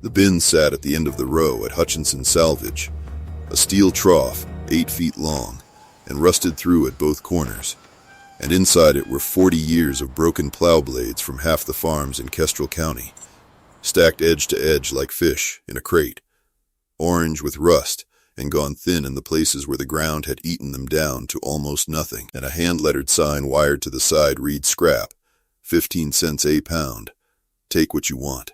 The bin sat at the end of the row at Hutchinson's salvage, a steel trough 8 feet long and rusted through at both corners, and inside it were 40 years of broken plow blades from half the farms in Kestrel County, stacked edge to edge like fish in a crate, orange with rust and gone thin in the places where the ground had eaten them down to almost nothing, and a hand-lettered sign wired to the side read scrap, 15 cents a pound, take what you want.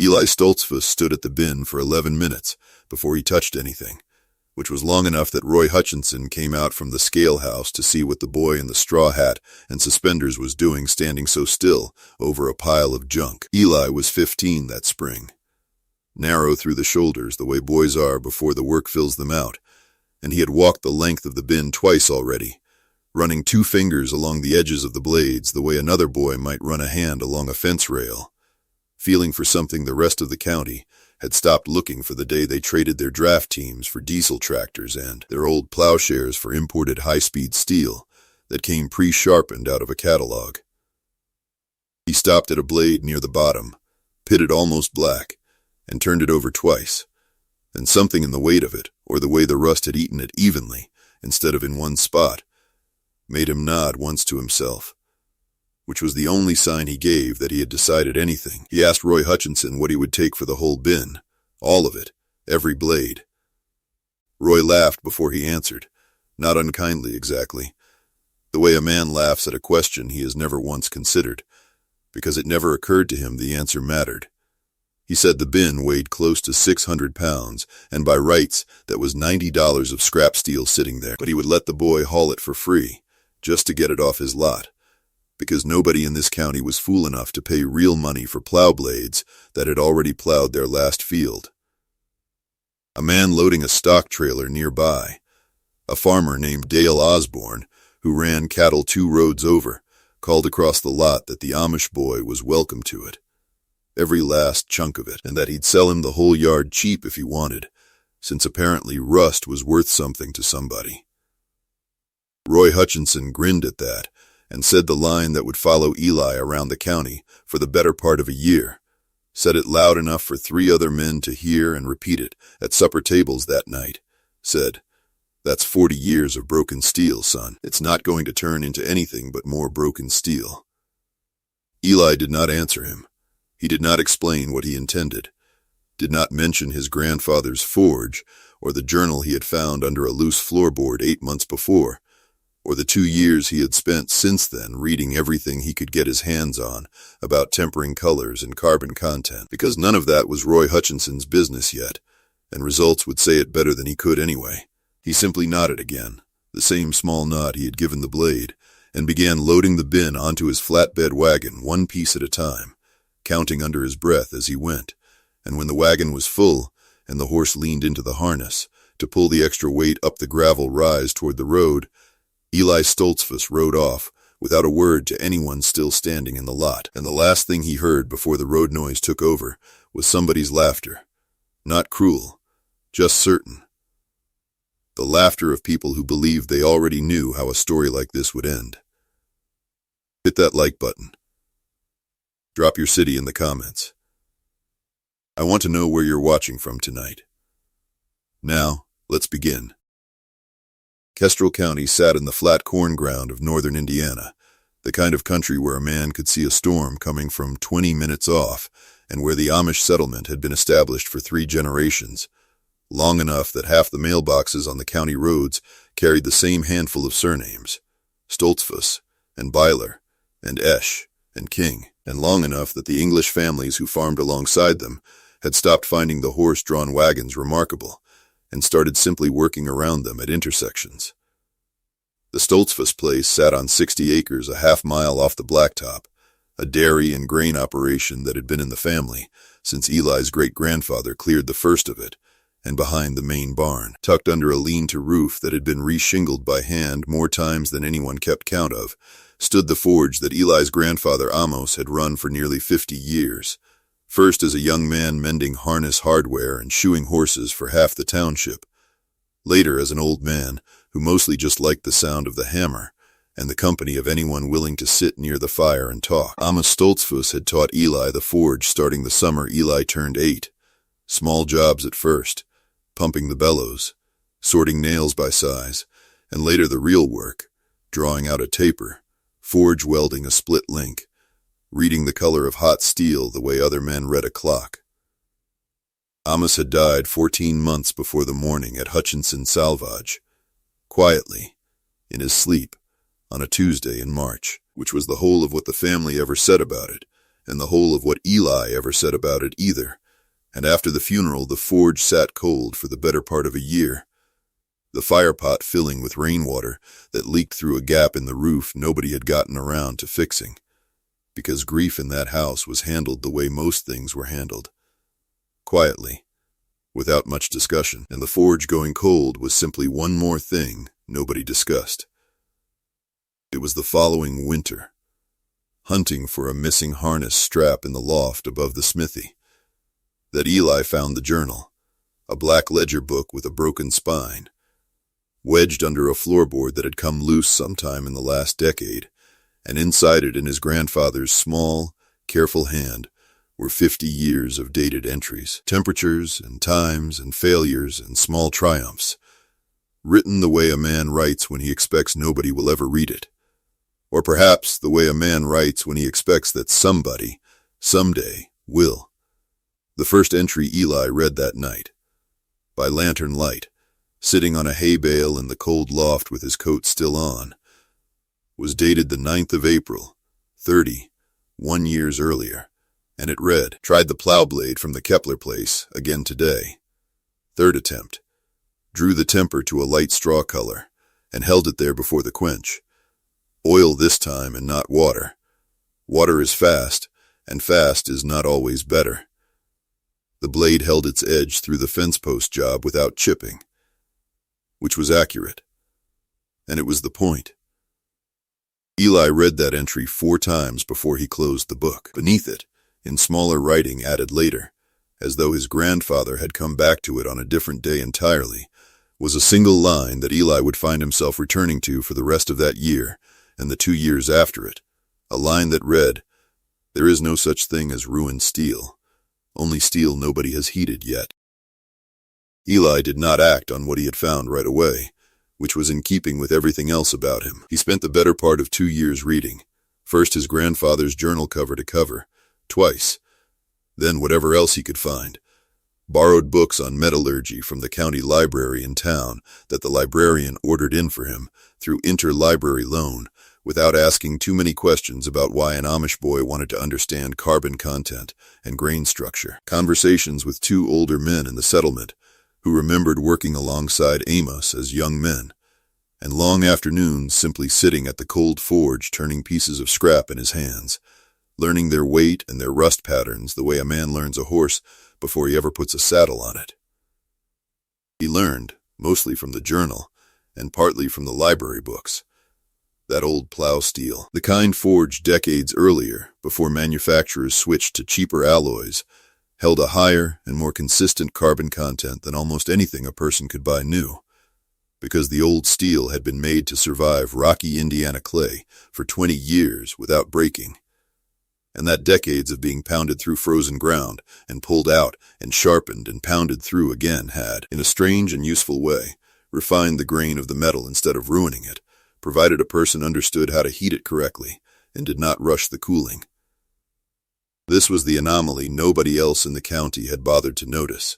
Eli Stoltzfus stood at the bin for 11 minutes before he touched anything, which was long enough that Roy Hutchinson came out from the scale house to see what the boy in the straw hat and suspenders was doing standing so still over a pile of junk. Eli was 15 that spring, narrow through the shoulders the way boys are before the work fills them out, and he had walked the length of the bin twice already, running 2 fingers along the edges of the blades the way another boy might run a hand along a fence rail, feeling for something the rest of the county had stopped looking for the day they traded their draft teams for diesel tractors and their old plowshares for imported high-speed steel that came pre-sharpened out of a catalog. He stopped at a blade near the bottom, pitted almost black, and turned it over twice, and something in the weight of it, or the way the rust had eaten it evenly instead of in one spot, made him nod once to himself, which was the only sign he gave that he had decided anything. He asked Roy Hutchinson what he would take for the whole bin, all of it, every blade. Roy laughed before he answered, not unkindly exactly, the way a man laughs at a question he has never once considered, because it never occurred to him the answer mattered. He said the bin weighed close to 600 pounds, and by rights that was $90 of scrap steel sitting there, but he would let the boy haul it for free, just to get it off his lot, because nobody in this county was fool enough to pay real money for plow blades that had already plowed their last field. A man loading a stock trailer nearby, a farmer named Dale Osborne, who ran cattle 2 roads over, called across the lot that the Amish boy was welcome to it, every last chunk of it, and that he'd sell him the whole yard cheap if he wanted, since apparently rust was worth something to somebody. Roy Hutchinson grinned at that, and said the line that would follow Eli around the county for the better part of a year, said it loud enough for 3 other men to hear and repeat it at supper tables that night, said, "That's 40 years of broken steel, son. It's not going to turn into anything but more broken steel." Eli did not answer him. He did not explain what he intended, did not mention his grandfather's forge or the journal he had found under a loose floorboard 8 months before, or the 2 years he had spent since then reading everything he could get his hands on about tempering colors and carbon content, because none of that was Roy Hutchinson's business yet, and results would say it better than he could anyway. He simply nodded again, the same small nod he had given the blade, and began loading the bin onto his flatbed wagon 1 piece at a time, counting under his breath as he went, and when the wagon was full and the horse leaned into the harness to pull the extra weight up the gravel rise toward the road, Eli Stoltzfus rode off without a word to anyone still standing in the lot, and the last thing he heard before the road noise took over was somebody's laughter. Not cruel, just certain. The laughter of people who believed they already knew how a story like this would end. Hit that like button. Drop your city in the comments. I want to know where you're watching from tonight. Now, let's begin. Kestrel County sat in the flat corn ground of northern Indiana, the kind of country where a man could see a storm coming from 20 minutes off, and where the Amish settlement had been established for 3 generations, long enough that half the mailboxes on the county roads carried the same handful of surnames, Stoltzfus, and Byler, and Esch, and King, and long enough that the English families who farmed alongside them had stopped finding the horse-drawn wagons remarkable, and started simply working around them at intersections. The Stoltzfus place sat on 60 acres a half-mile off the blacktop, a dairy and grain operation that had been in the family since Eli's great-grandfather cleared the first of it, and behind the main barn, tucked under a lean-to roof that had been reshingled by hand more times than anyone kept count of, stood the forge that Eli's grandfather Amos had run for nearly 50 years, first as a young man mending harness hardware and shoeing horses for half the township, later as an old man who mostly just liked the sound of the hammer and the company of anyone willing to sit near the fire and talk. Amish Stoltzfus had taught Eli the forge starting the summer Eli turned 8. Small jobs at first, pumping the bellows, sorting nails by size, and later the real work, drawing out a taper, forge welding a split link, reading the color of hot steel the way other men read a clock. Amos had died 14 months before the morning at Hutchinson Salvage, quietly, in his sleep, on a Tuesday in March, which was the whole of what the family ever said about it, and the whole of what Eli ever said about it either. And after the funeral, the forge sat cold for the better part of a year, the firepot filling with rainwater that leaked through a gap in the roof nobody had gotten around to fixing, because grief in that house was handled the way most things were handled, quietly, without much discussion, and the forge going cold was simply one more thing nobody discussed. It was the following winter, hunting for a missing harness strap in the loft above the smithy, that Eli found the journal, a black ledger book with a broken spine, wedged under a floorboard that had come loose sometime in the last decade, and inside it in his grandfather's small, careful hand were 50 years of dated entries, temperatures and times and failures and small triumphs, written the way a man writes when he expects nobody will ever read it, or perhaps the way a man writes when he expects that somebody, someday, will. The first entry Eli read that night, by lantern light, sitting on a hay bale in the cold loft with his coat still on, was dated the 9th of April, 1 years earlier, and it read, "Tried the plow blade from the Kepler place again today. 3rd attempt. Drew the temper to a light straw color, and held it there before the quench. Oil this time and not water. Water is fast, and fast is not always better. The blade held its edge through the fence post job without chipping," which was accurate. And it was the point. Eli read that entry 4 times before he closed the book. Beneath it, in smaller writing added later, as though his grandfather had come back to it on a different day entirely, was a single line that Eli would find himself returning to for the rest of that year and the 2 years after it, a line that read, "There is no such thing as ruined steel, only steel nobody has heated yet." Eli did not act on what he had found right away, which was in keeping with everything else about him. He spent the better part of 2 years reading, first his grandfather's journal cover to cover, twice, then whatever else he could find, borrowed books on metallurgy from the county library in town that the librarian ordered in for him through interlibrary loan, without asking too many questions about why an Amish boy wanted to understand carbon content and grain structure. Conversations with 2 older men in the settlement who remembered working alongside Amos as young men, and long afternoons simply sitting at the cold forge turning pieces of scrap in his hands, learning their weight and their rust patterns the way a man learns a horse before he ever puts a saddle on it. He learned, mostly from the journal, and partly from the library books, that old plow steel, the kind forged decades earlier, before manufacturers switched to cheaper alloys, held a higher and more consistent carbon content than almost anything a person could buy new, because the old steel had been made to survive rocky Indiana clay for 20 years without breaking, and that decades of being pounded through frozen ground and pulled out and sharpened and pounded through again had, in a strange and useful way, refined the grain of the metal instead of ruining it, provided a person understood how to heat it correctly and did not rush the cooling. This was the anomaly nobody else in the county had bothered to notice,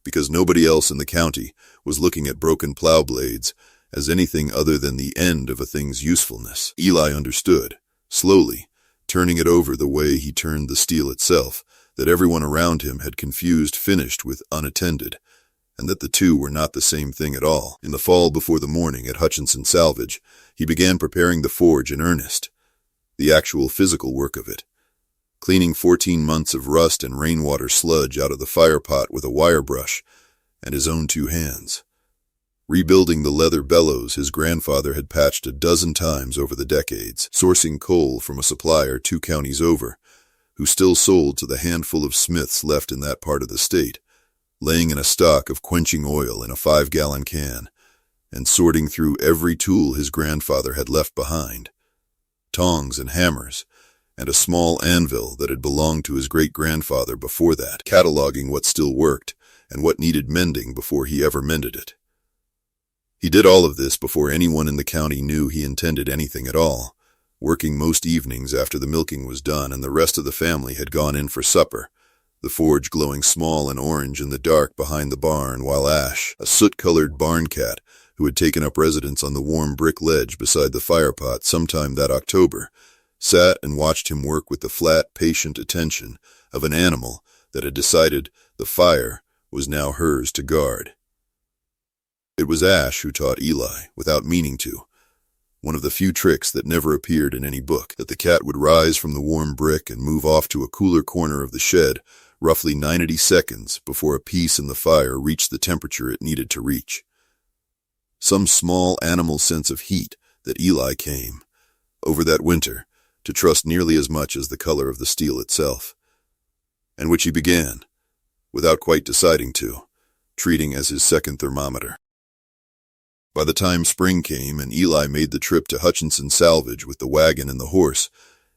because nobody else in the county was looking at broken plow blades as anything other than the end of a thing's usefulness. Eli understood, slowly, turning it over the way he turned the steel itself, that everyone around him had confused finished with unattended, and that the two were not the same thing at all. In the fall before the morning at Hutchinson Salvage, he began preparing the forge in earnest, the actual physical work of it, cleaning 14 months of rust and rainwater sludge out of the fire pot with a wire brush and his own 2 hands, rebuilding the leather bellows his grandfather had patched a dozen times over the decades, sourcing coal from a supplier 2 counties over, who still sold to the handful of smiths left in that part of the state, laying in a stock of quenching oil in a 5-gallon can, and sorting through every tool his grandfather had left behind. Tongs and hammers, and a small anvil that had belonged to his great-grandfather before that, cataloging what still worked and what needed mending before he ever mended it. He did all of this before anyone in the county knew he intended anything at all, working most evenings after the milking was done and the rest of the family had gone in for supper, the forge glowing small and orange in the dark behind the barn, while Ash, a soot-colored barn cat who had taken up residence on the warm brick ledge beside the firepot sometime that October, sat and watched him work with the flat, patient attention of an animal that had decided the fire was now hers to guard. It was Ash who taught Eli, without meaning to, one of the few tricks that never appeared in any book, that the cat would rise from the warm brick and move off to a cooler corner of the shed roughly 90 seconds before a piece in the fire reached the temperature it needed to reach. Some small animal sense of heat that Eli came, over that winter, to trust nearly as much as the color of the steel itself, and which he began, without quite deciding to, treating as his second thermometer. By the time spring came and Eli made the trip to Hutchinson Salvage with the wagon and the horse,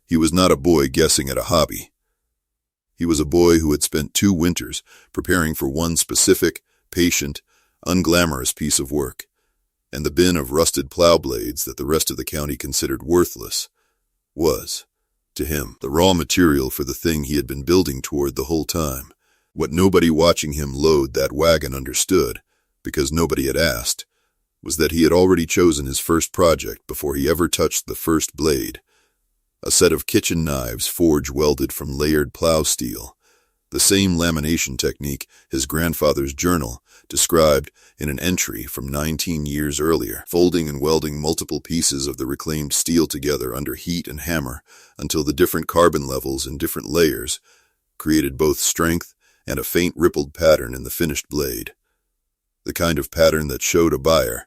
he was not a boy guessing at a hobby. He was a boy who had spent 2 winters preparing for one specific, patient, unglamorous piece of work, and the bin of rusted plow blades that the rest of the county considered worthless was, to him, the raw material for the thing he had been building toward the whole time. What nobody watching him load that wagon understood, because nobody had asked, was that he had already chosen his first project before he ever touched the first blade, a set of kitchen knives forge-welded from layered plow steel, the same lamination technique his grandfather's journal described in an entry from 19 years earlier, folding and welding multiple pieces of the reclaimed steel together under heat and hammer until the different carbon levels in different layers created both strength and a faint rippled pattern in the finished blade, the kind of pattern that showed a buyer,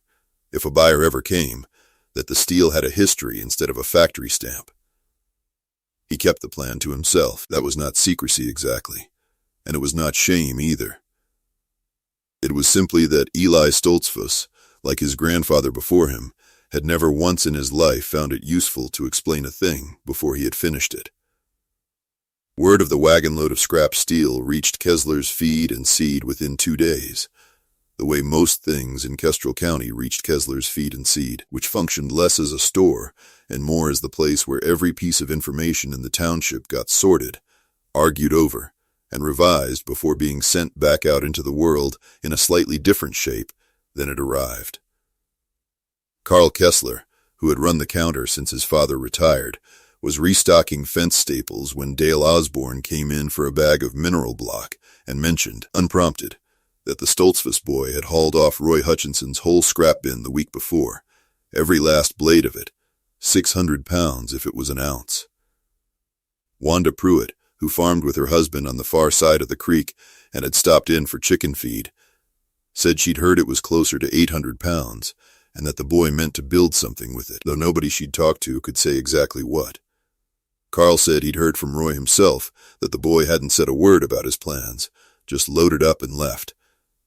if a buyer ever came, that the steel had a history instead of a factory stamp. He kept the plan to himself. That was not secrecy exactly, and it was not shame either. It was simply that Eli Stoltzfus, like his grandfather before him, had never once in his life found it useful to explain a thing before he had finished it. Word of the wagon load of scrap steel reached Kessler's feed and seed within 2 days, the way most things in Kestrel County reached Kessler's feed and seed, which functioned less as a store and more as the place where every piece of information in the township got sorted, argued over, and revised before being sent back out into the world in a slightly different shape than it arrived. Carl Kessler, who had run the counter since his father retired, was restocking fence staples when Dale Osborne came in for a bag of mineral block and mentioned, unprompted, that the Stoltzfus boy had hauled off Roy Hutchinson's whole scrap bin the week before, every last blade of it, 600 pounds if it was an ounce. Wanda Pruitt, who farmed with her husband on the far side of the creek and had stopped in for chicken feed, said she'd heard it was closer to 800 pounds and that the boy meant to build something with it, though nobody she'd talked to could say exactly what. Carl said he'd heard from Roy himself that the boy hadn't said a word about his plans, just loaded up and left,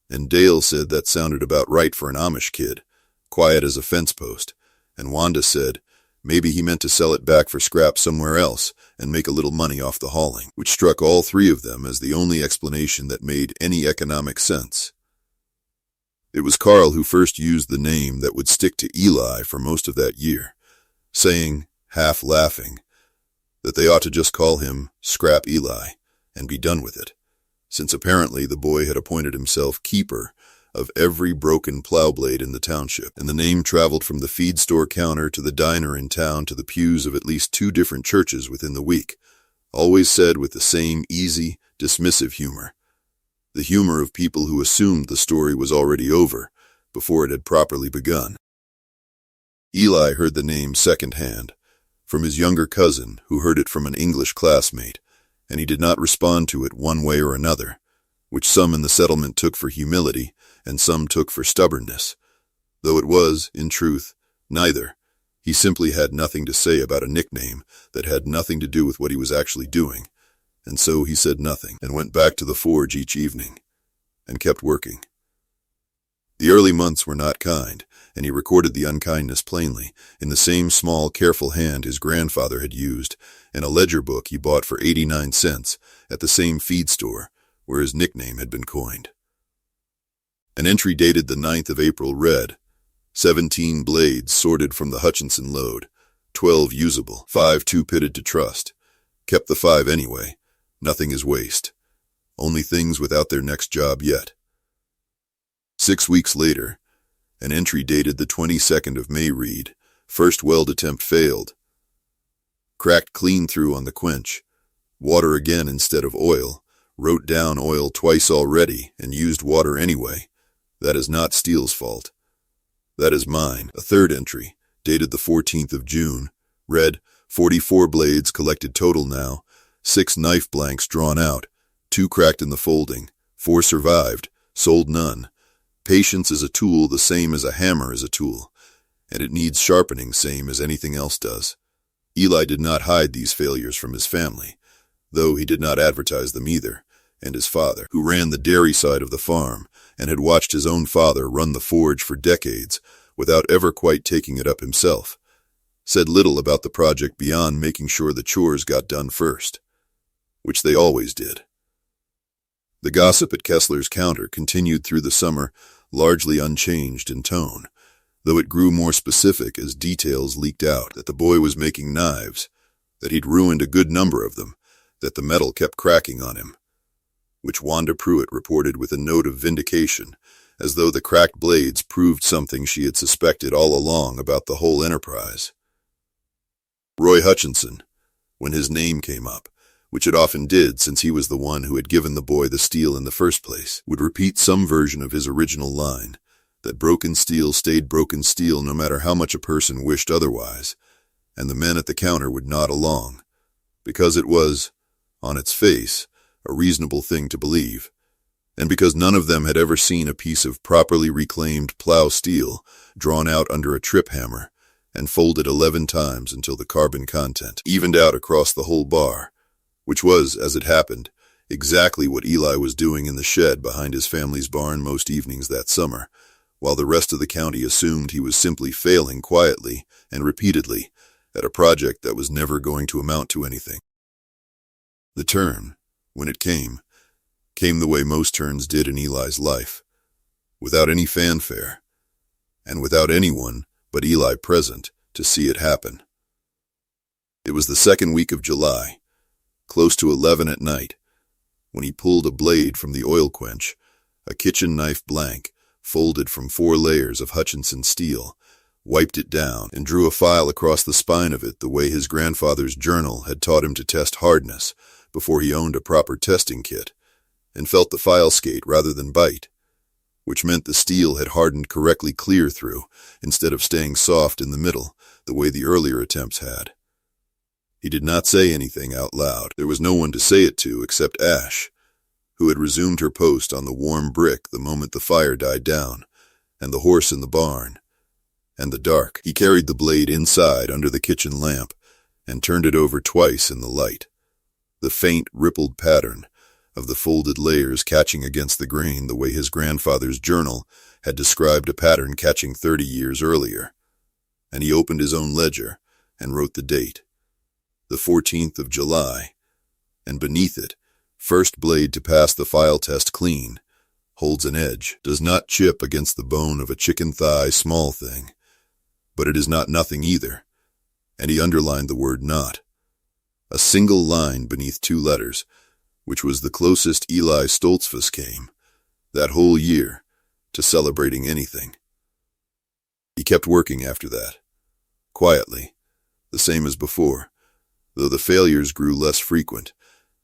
and Dale said that sounded about right for an Amish kid, quiet as a fence post, and Wanda said maybe he meant to sell it back for scrap somewhere else and make a little money off the hauling, which struck all 3 of them as the only explanation that made any economic sense. It was Carl who first used the name that would stick to Eli for most of that year, saying, half laughing, that they ought to just call him Scrap Eli and be done with it, since apparently the boy had appointed himself keeper of every broken plow blade in the township, and the name traveled from the feed store counter to the diner in town to the pews of at least 2 different churches within the week, always said with the same easy, dismissive humor, the humor of people who assumed the story was already over before it had properly begun. Eli heard the name secondhand, from his younger cousin who heard it from an English classmate, and he did not respond to it one way or another, which some in the settlement took for humility and some took for stubbornness, though it was, in truth, neither. He simply had nothing to say about a nickname that had nothing to do with what he was actually doing, and so he said nothing and went back to the forge each evening and kept working. The early months were not kind, and he recorded the unkindness plainly, in the same small, careful hand his grandfather had used, in a ledger book he bought for 89 cents at the same feed store where his nickname had been coined. An entry dated the 9th of April read, 17 blades sorted from the Hutchinson load, 12 usable, 5 too pitted to trust. Kept the 5 anyway. Nothing is waste. Only things without their next job yet. 6 weeks later, an entry dated the 22nd of May read, first weld attempt failed. Cracked clean through on the quench. Water again instead of oil. Wrote down oil twice already and used water anyway. That is not steel's fault. That is mine. A third entry, dated the 14th of June, read, 44 blades collected total now, 6 knife blanks drawn out, 2 cracked in the folding, 4 survived, sold none. Patience is a tool the same as a hammer is a tool, and it needs sharpening same as anything else does. Eli did not hide these failures from his family, though he did not advertise them either, and his father, who ran the dairy side of the farm and had watched his own father run the forge for decades without ever quite taking it up himself, said little about the project beyond making sure the chores got done first, which they always did. The gossip at Kessler's counter continued through the summer, largely unchanged in tone, though it grew more specific as details leaked out that the boy was making knives, that he'd ruined a good number of them, that the metal kept cracking on him, which Wanda Pruitt reported with a note of vindication, as though the cracked blades proved something she had suspected all along about the whole enterprise. Roy Hutchinson, when his name came up, which it often did since he was the one who had given the boy the steel in the first place, would repeat some version of his original line, that broken steel stayed broken steel no matter how much a person wished otherwise, and the men at the counter would nod along, because it was, on its face, a reasonable thing to believe, and because none of them had ever seen a piece of properly reclaimed plow steel drawn out under a trip hammer and folded 11 times until the carbon content evened out across the whole bar, which was, as it happened, exactly what Eli was doing in the shed behind his family's barn most evenings that summer, while the rest of the county assumed he was simply failing quietly and repeatedly at a project that was never going to amount to anything. The turn, when it came the way most turns did in Eli's life, without any fanfare, and without anyone but Eli present to see it happen. It was the second week of July, close to 11 at night, when he pulled a blade from the oil quench, a kitchen knife blank, folded from 4 layers of Hutchinson steel, wiped it down, and drew a file across the spine of it the way his grandfather's journal had taught him to test hardness before he owned a proper testing kit, and felt the file skate rather than bite, which meant the steel had hardened correctly clear through, instead of staying soft in the middle, the way the earlier attempts had. He did not say anything out loud. There was no one to say it to except Ash, who had resumed her post on the warm brick the moment the fire died down, and the horse in the barn, and the dark. He carried the blade inside under the kitchen lamp and turned it over twice in the light, the faint, rippled pattern of the folded layers catching against the grain the way his grandfather's journal had described a pattern catching 30 years earlier. And he opened his own ledger and wrote the date, the 14th of July, and beneath it, first blade to pass the file test clean, holds an edge, does not chip against the bone of a chicken thigh small thing, but it is not nothing either, and he underlined the word not, a single line beneath 2 letters, which was the closest Eli Stoltzfus came, that whole year, to celebrating anything. He kept working after that, quietly, the same as before, though the failures grew less frequent,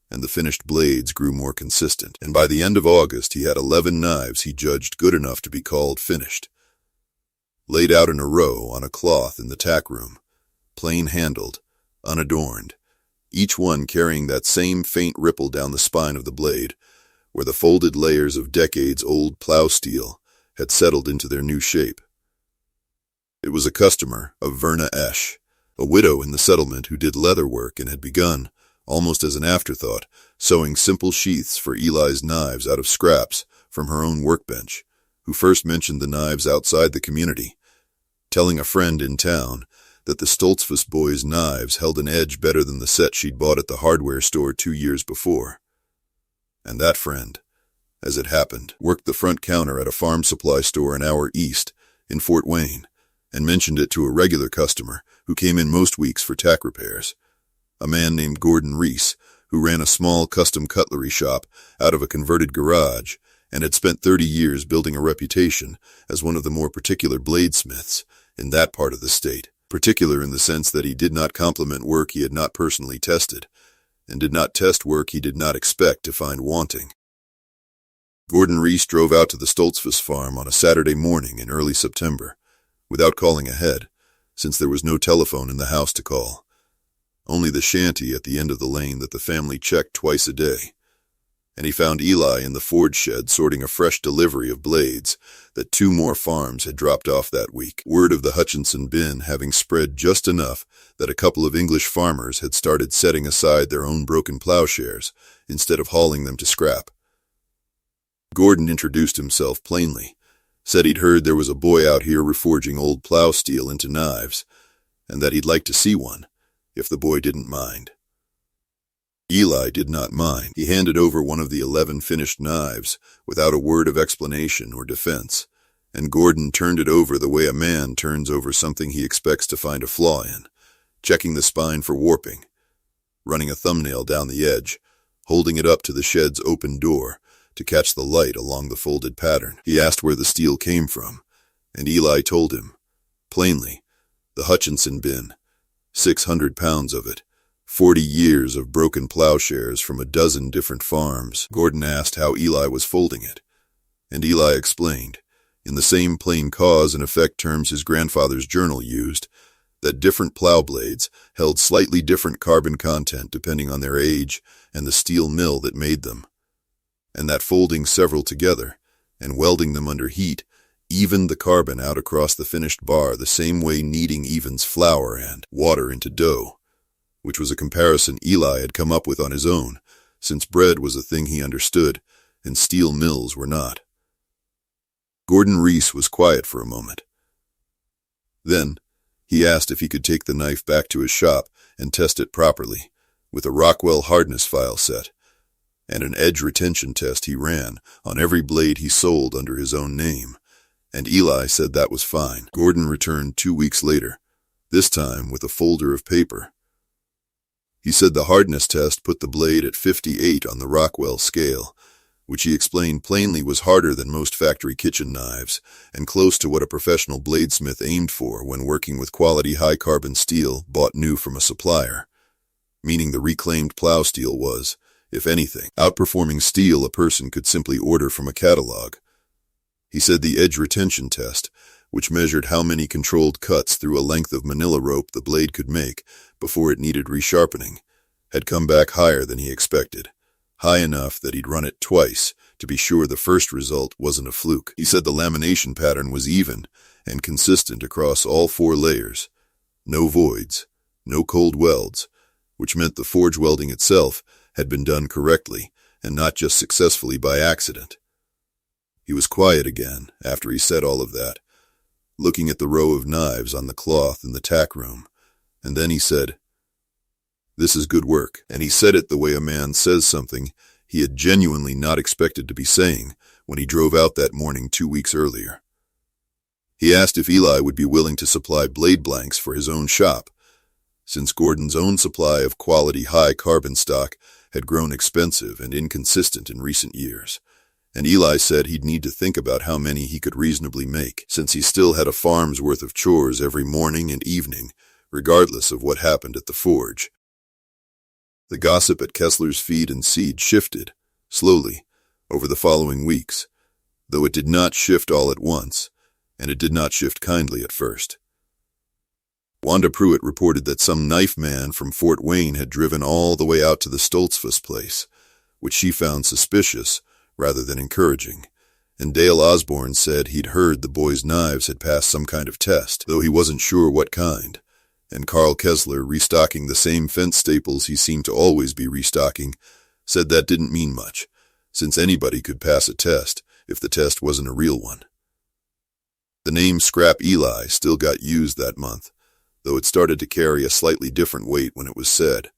and the finished blades grew more consistent, and by the end of August he had 11 knives he judged good enough to be called finished, laid out in a row on a cloth in the tack room, plain-handled, unadorned, each one carrying that same faint ripple down the spine of the blade, where the folded layers of decades-old plow steel had settled into their new shape. It was a customer of Verna Esch, a widow in the settlement who did leather work and had begun, almost as an afterthought, sewing simple sheaths for Eli's knives out of scraps from her own workbench, who first mentioned the knives outside the community, telling a friend in town that the Stoltzfus boys' knives held an edge better than the set she'd bought at the hardware store 2 years before. And that friend, as it happened, worked the front counter at a farm supply store an hour east, in Fort Wayne, and mentioned it to a regular customer who came in most weeks for tack repairs, a man named Gordon Reese, who ran a small custom cutlery shop out of a converted garage and had spent 30 years building a reputation as one of the more particular bladesmiths in that part of the state, particular in the sense that he did not compliment work he had not personally tested, and did not test work he did not expect to find wanting. Gordon Reese drove out to the Stoltzfus farm on a Saturday morning in early September, without calling ahead, since there was no telephone in the house to call, only the shanty at the end of the lane that the family checked twice a day, and he found Eli in the forge shed sorting a fresh delivery of blades that 2 more farms had dropped off that week, word of the Hutchinson bin having spread just enough that a couple of English farmers had started setting aside their own broken plowshares instead of hauling them to scrap. Gordon introduced himself plainly, said he'd heard there was a boy out here reforging old plow steel into knives, and that he'd like to see one, if the boy didn't mind. Eli did not mind. He handed over one of the 11 finished knives without a word of explanation or defense, and Gordon turned it over the way a man turns over something he expects to find a flaw in, checking the spine for warping, running a thumbnail down the edge, holding it up to the shed's open door to catch the light along the folded pattern. He asked where the steel came from, and Eli told him, plainly, the Hutchinson bin, 600 pounds of it, 40 years of broken plowshares from a dozen different farms. Gordon asked how Eli was folding it, and Eli explained, in the same plain cause and effect terms his grandfather's journal used, that different plow blades held slightly different carbon content depending on their age and the steel mill that made them, and that folding several together and welding them under heat evened the carbon out across the finished bar the same way kneading evens flour and water into dough, which was a comparison Eli had come up with on his own, since bread was a thing he understood and steel mills were not. Gordon Reese was quiet for a moment. Then he asked if he could take the knife back to his shop and test it properly, with a Rockwell hardness file set, and an edge retention test he ran on every blade he sold under his own name, and Eli said that was fine. Gordon returned 2 weeks later, this time with a folder of paper. He said the hardness test put the blade at 58 on the Rockwell scale, which he explained plainly was harder than most factory kitchen knives and close to what a professional bladesmith aimed for when working with quality high-carbon steel bought new from a supplier, meaning the reclaimed plow steel was, if anything, outperforming steel a person could simply order from a catalog. He said the edge retention test, which measured how many controlled cuts through a length of manila rope the blade could make before it needed resharpening, had come back higher than he expected, high enough that he'd run it twice to be sure the first result wasn't a fluke. He said the lamination pattern was even and consistent across all 4 layers, no voids, no cold welds, which meant the forge welding itself had been done correctly and not just successfully by accident. He was quiet again after he said all of that, looking at the row of knives on the cloth in the tack room, and then he said, "This is good work," and he said it the way a man says something he had genuinely not expected to be saying when he drove out that morning 2 weeks earlier. He asked if Eli would be willing to supply blade blanks for his own shop, since Gordon's own supply of quality high-carbon stock had grown expensive and inconsistent in recent years, and Eli said he'd need to think about how many he could reasonably make, since he still had a farm's worth of chores every morning and evening, regardless of what happened at the forge. The gossip at Kessler's Feed and Seed shifted, slowly, over the following weeks, though it did not shift all at once, and it did not shift kindly at first. Wanda Pruitt reported that some knife man from Fort Wayne had driven all the way out to the Stoltzfus place, which she found suspicious rather than encouraging, and Dale Osborne said he'd heard the boys' knives had passed some kind of test, though he wasn't sure what kind, and Carl Kessler, restocking the same fence staples he seemed to always be restocking, said that didn't mean much, since anybody could pass a test if the test wasn't a real one. The name Scrap Eli still got used that month, though it started to carry a slightly different weight when it was said.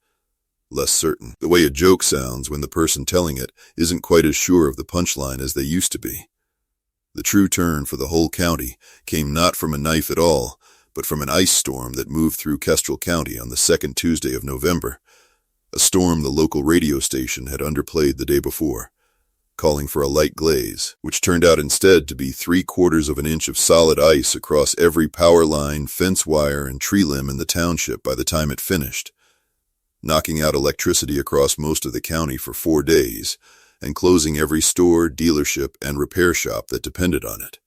Less certain. The way a joke sounds when the person telling it isn't quite as sure of the punchline as they used to be. The true turn for the whole county came not from a knife at all, but from an ice storm that moved through Kestrel County on the second Tuesday of November, a storm the local radio station had underplayed the day before, calling for a light glaze, which turned out instead to be 3/4 of an inch of solid ice across every power line, fence wire, and tree limb in the township by the time it finished, knocking out electricity across most of the county for 4 days, and closing every store, dealership, and repair shop that depended on it.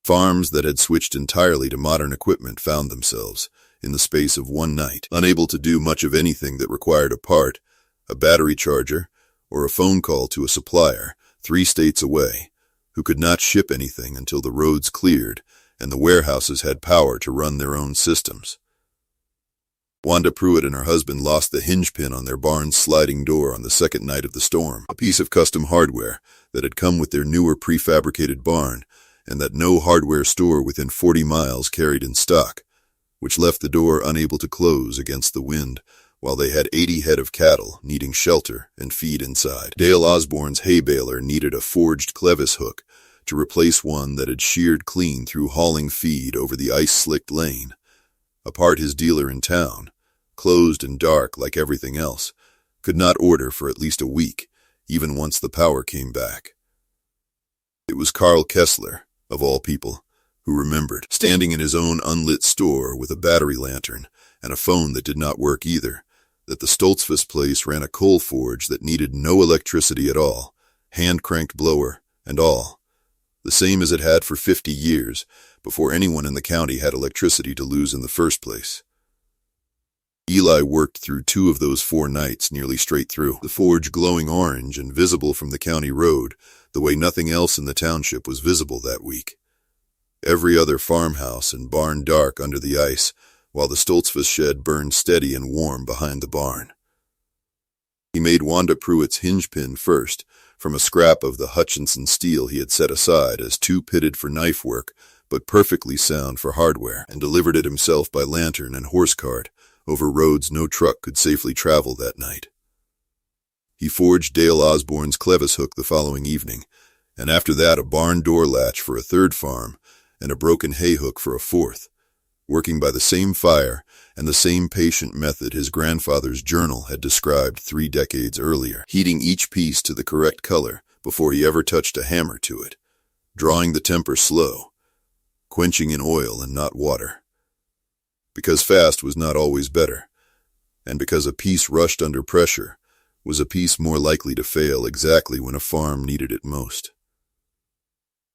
Farms that had switched entirely to modern equipment found themselves, in the space of one night, unable to do much of anything that required a part, a battery charger, or a phone call to a supplier 3 states away, who could not ship anything until the roads cleared and the warehouses had power to run their own systems. Wanda Pruitt and her husband lost the hinge pin on their barn's sliding door on the second night of the storm, a piece of custom hardware that had come with their newer prefabricated barn and that no hardware store within 40 miles carried in stock, which left the door unable to close against the wind while they had 80 head of cattle needing shelter and feed inside. Dale Osborne's hay baler needed a forged clevis hook to replace one that had sheared clean through hauling feed over the ice-slicked lane, a part his dealer in town, closed and dark like everything else, could not order for at least a week, even once the power came back. It was Carl Kessler, of all people, who remembered, standing in his own unlit store with a battery lantern and a phone that did not work either, that the Stoltzfus place ran a coal forge that needed no electricity at all, hand-cranked blower and all, the same as it had for 50 years, before anyone in the county had electricity to lose in the first place. Eli worked through 2 of those 4 nights nearly straight through, the forge glowing orange and visible from the county road, the way nothing else in the township was visible that week. Every other farmhouse and barn dark under the ice, while the Stoltzfus shed burned steady and warm behind the barn. He made Wanda Pruitt's hinge pin first, from a scrap of the Hutchinson steel he had set aside as too pitted for knife work, but perfectly sound for hardware, and delivered it himself by lantern and horse cart, over roads no truck could safely travel that night. He forged Dale Osborne's clevis hook the following evening, and after that a barn door latch for a 3rd farm, and a broken hay hook for a 4th, working by the same fire and the same patient method his grandfather's journal had described 3 decades earlier, heating each piece to the correct color before he ever touched a hammer to it, drawing the temper slow, quenching in oil and not water. Because fast was not always better, and because a piece rushed under pressure was a piece more likely to fail exactly when a farm needed it most.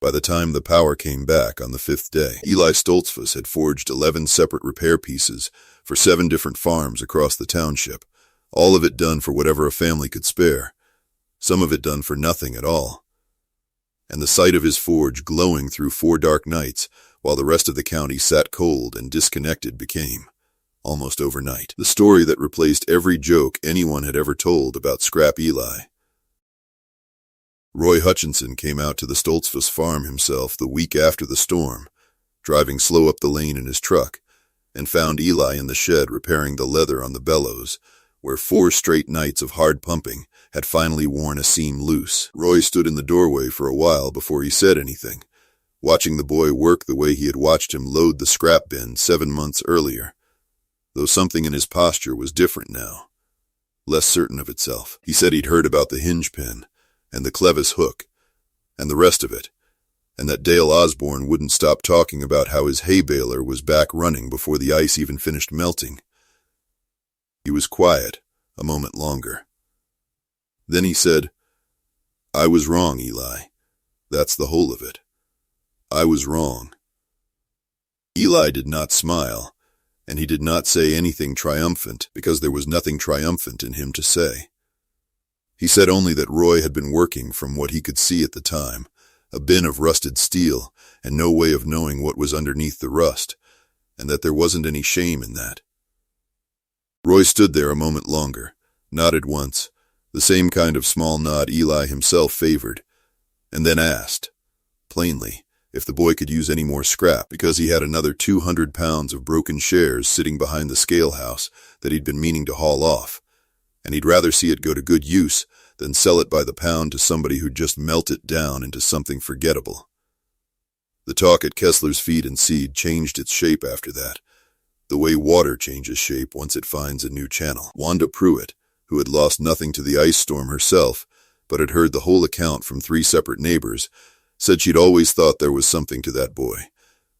By the time the power came back on the 5th day, Eli Stoltzfus had forged 11 separate repair pieces for 7 different farms across the township, all of it done for whatever a family could spare, some of it done for nothing at all. And the sight of his forge glowing through 4 dark nights while the rest of the county sat cold and disconnected became, almost overnight, the story that replaced every joke anyone had ever told about Scrap Eli. Roy Hutchinson came out to the Stoltzfus farm himself the week after the storm, driving slow up the lane in his truck, and found Eli in the shed repairing the leather on the bellows, where 4 straight nights of hard pumping had finally worn a seam loose. Roy stood in the doorway for a while before he said anything, watching the boy work the way he had watched him load the scrap bin 7 months earlier, though something in his posture was different now, less certain of itself. He said he'd heard about the hinge pin, and the clevis hook, and the rest of it, and that Dale Osborne wouldn't stop talking about how his hay baler was back running before the ice even finished melting. He was quiet a moment longer. Then he said, "I was wrong, Eli. That's the whole of it. I was wrong." Eli did not smile, and he did not say anything triumphant because there was nothing triumphant in him to say. He said only that Roy had been working from what he could see at the time, a bin of rusted steel and no way of knowing what was underneath the rust, and that there wasn't any shame in that. Roy stood there a moment longer, nodded once, the same kind of small nod Eli himself favored, and then asked, plainly, if the boy could use any more scrap, because he had another 200 pounds of broken shares sitting behind the scale house that he'd been meaning to haul off, and he'd rather see it go to good use than sell it by the pound to somebody who'd just melt it down into something forgettable. The talk at Kessler's Feed and Seed changed its shape after that, the way water changes shape once it finds a new channel. Wanda Pruitt, who had lost nothing to the ice storm herself, but had heard the whole account from 3 separate neighbors, said she'd always thought there was something to that boy,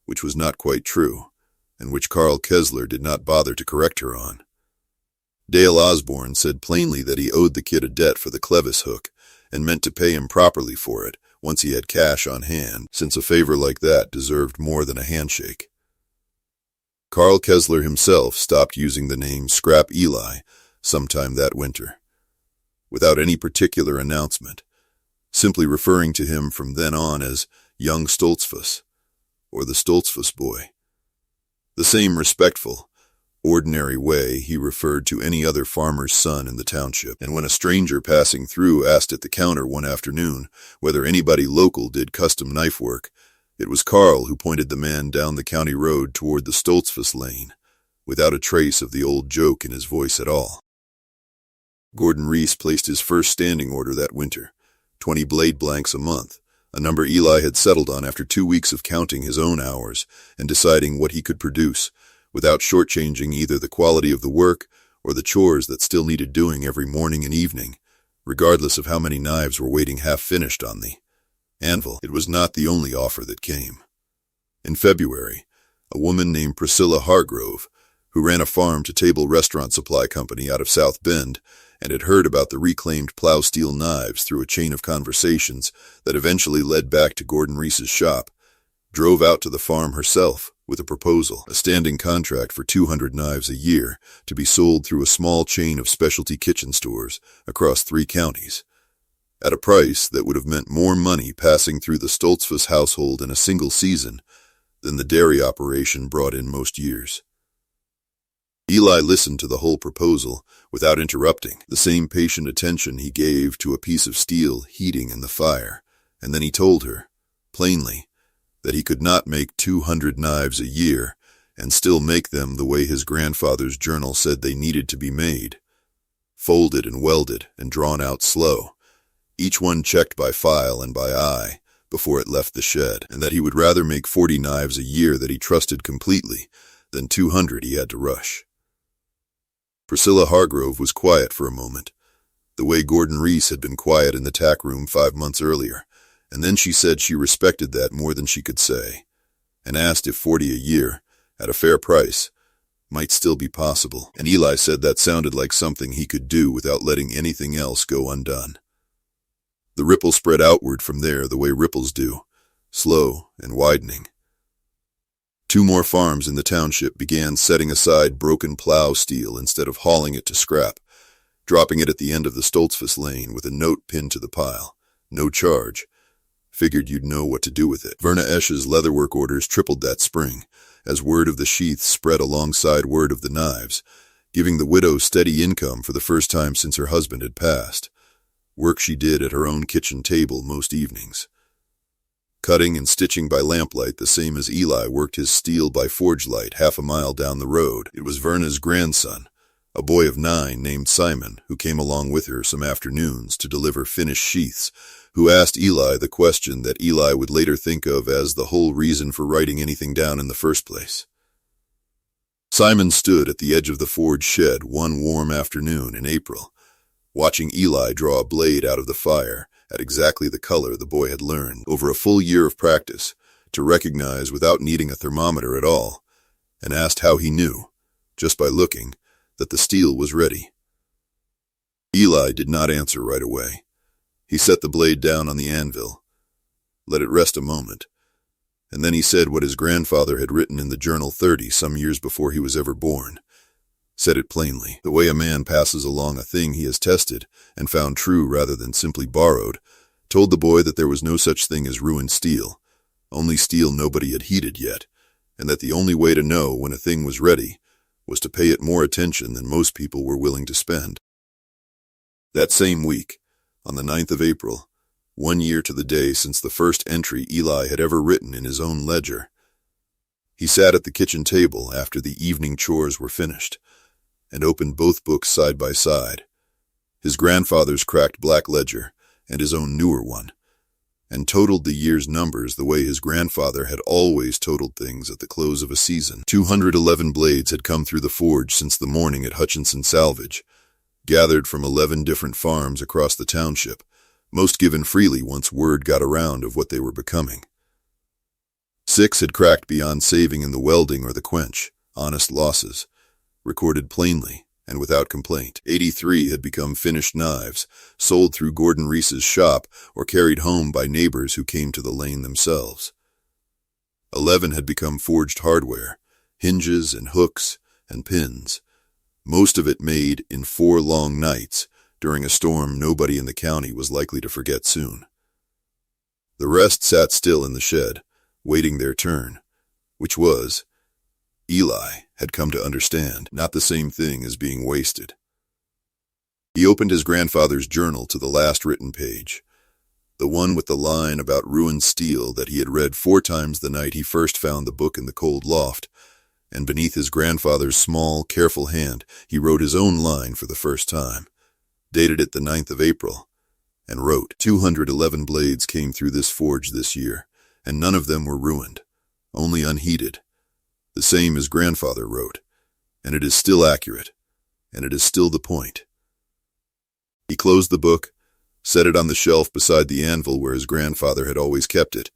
which was not quite true, and which Carl Kessler did not bother to correct her on. Dale Osborne said plainly that he owed the kid a debt for the Clevis hook, and meant to pay him properly for it once he had cash on hand, since a favor like that deserved more than a handshake. Carl Kessler himself stopped using the name Scrap Eli sometime that winter, without any particular announcement, simply referring to him from then on as young Stoltzfus, or the Stoltzfus boy. The same respectful, ordinary way he referred to any other farmer's son in the township, and when a stranger passing through asked at the counter one afternoon whether anybody local did custom knife work, it was Carl who pointed the man down the county road toward the Stoltzfus lane, without a trace of the old joke in his voice at all. Gordon Reese placed his first standing order that winter, 20 blade blanks a month, a number Eli had settled on after 2 weeks of counting his own hours and deciding what he could produce, without shortchanging either the quality of the work or the chores that still needed doing every morning and evening, regardless of how many knives were waiting half-finished on the anvil. It was not the only offer that came. In February, a woman named Priscilla Hargrove, who ran a farm-to-table restaurant supply company out of South Bend and had heard about the reclaimed Plow steel knives through a chain of conversations that eventually led back to Gordon Reese's shop, drove out to the farm herself with a proposal, a standing contract for 200 knives a year to be sold through a small chain of specialty kitchen stores across 3 counties, at a price that would have meant more money passing through the Stoltzfus household in a single season than the dairy operation brought in most years. Eli listened to the whole proposal without interrupting, the same patient attention he gave to a piece of steel heating in the fire, and then he told her, plainly, that he could not make 200 knives a year and still make them the way his grandfather's journal said they needed to be made, folded and welded and drawn out slow, each one checked by file and by eye before it left the shed, and that he would rather make 40 knives a year that he trusted completely than 200 he had to rush. Priscilla Hargrove was quiet for a moment, the way Gordon Reese had been quiet in the tack room 5 months earlier, and then she said she respected that more than she could say, and asked if 40 a year, at a fair price, might still be possible, and Eli said that sounded like something he could do without letting anything else go undone. The ripple spread outward from there the way ripples do, slow and widening. 2 more farms in the township began setting aside broken plow steel instead of hauling it to scrap, dropping it at the end of the Stoltzfus lane with a note pinned to the pile, no charge. Figured you'd know what to do with it. Verna Esch's leatherwork orders tripled that spring, as word of the sheaths spread alongside word of the knives, giving the widow steady income for the first time since her husband had passed, work she did at her own kitchen table most evenings. Cutting and stitching by lamplight the same as Eli worked his steel by forge light half a mile down the road. It was Verna's grandson, a boy of 9 named Simon, who came along with her some afternoons to deliver finished sheaths, who asked Eli the question that Eli would later think of as the whole reason for writing anything down in the first place. Simon stood at the edge of the forge shed one warm afternoon in April, watching Eli draw a blade out of the fire at exactly the color the boy had learned, over a full year of practice, to recognize without needing a thermometer at all, and asked how he knew, just by looking, that the steel was ready. Eli did not answer right away. He set the blade down on the anvil, let it rest a moment, and then he said what his grandfather had written in the Journal 30 some years before he was ever born. Said it plainly, the way a man passes along a thing he has tested and found true rather than simply borrowed, told the boy that there was no such thing as ruined steel, only steel nobody had heated yet, and that the only way to know when a thing was ready was to pay it more attention than most people were willing to spend. That same week, on the 9th of April, 1 year to the day since the first entry Eli had ever written in his own ledger. He sat at the kitchen table after the evening chores were finished, and opened both books side by side, his grandfather's cracked black ledger and his own newer one, and totaled the year's numbers the way his grandfather had always totaled things at the close of a season. 211 blades had come through the forge since the morning at Hutchinson Salvage, gathered from 11 different farms across the township, most given freely once word got around of what they were becoming. 6 had cracked beyond saving in the welding or the quench, honest losses, recorded plainly and without complaint. 83 had become finished knives, sold through Gordon Reese's shop or carried home by neighbors who came to the lane themselves. 11 had become forged hardware, hinges and hooks and pins, most of it made in 4 long nights during a storm nobody in the county was likely to forget soon. The rest sat still in the shed, waiting their turn, which was, Eli had come to understand, not the same thing as being wasted. He opened his grandfather's journal to the last written page, the one with the line about ruined steel that he had read 4 times the night he first found the book in the cold loft, and beneath his grandfather's small, careful hand he wrote his own line for the first time, dated it the 9th of April, and wrote, 211 blades came through this forge this year, and none of them were ruined, only unheated. The same as grandfather wrote, and it is still accurate, and it is still the point. He closed the book, set it on the shelf beside the anvil where his grandfather had always kept it,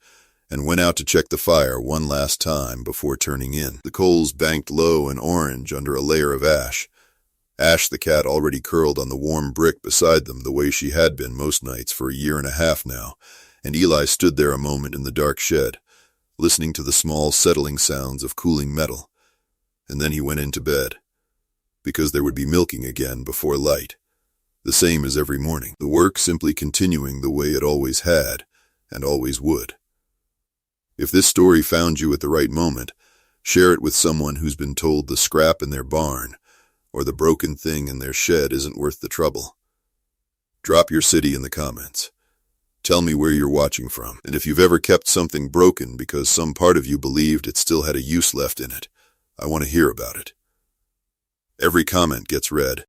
and went out to check the fire one last time before turning in. The coals banked low and orange under a layer of ash. Ash the cat already curled on the warm brick beside them the way she had been most nights for 1.5 years now, and Eli stood there a moment in the dark shed, listening to the small settling sounds of cooling metal, and then he went into bed, because there would be milking again before light, the same as every morning, the work simply continuing the way it always had and always would. If this story found you at the right moment, share it with someone who's been told the scrap in their barn or the broken thing in their shed isn't worth the trouble. Drop your city in the comments. Tell me where you're watching from, and if you've ever kept something broken because some part of you believed it still had a use left in it, I want to hear about it. Every comment gets read,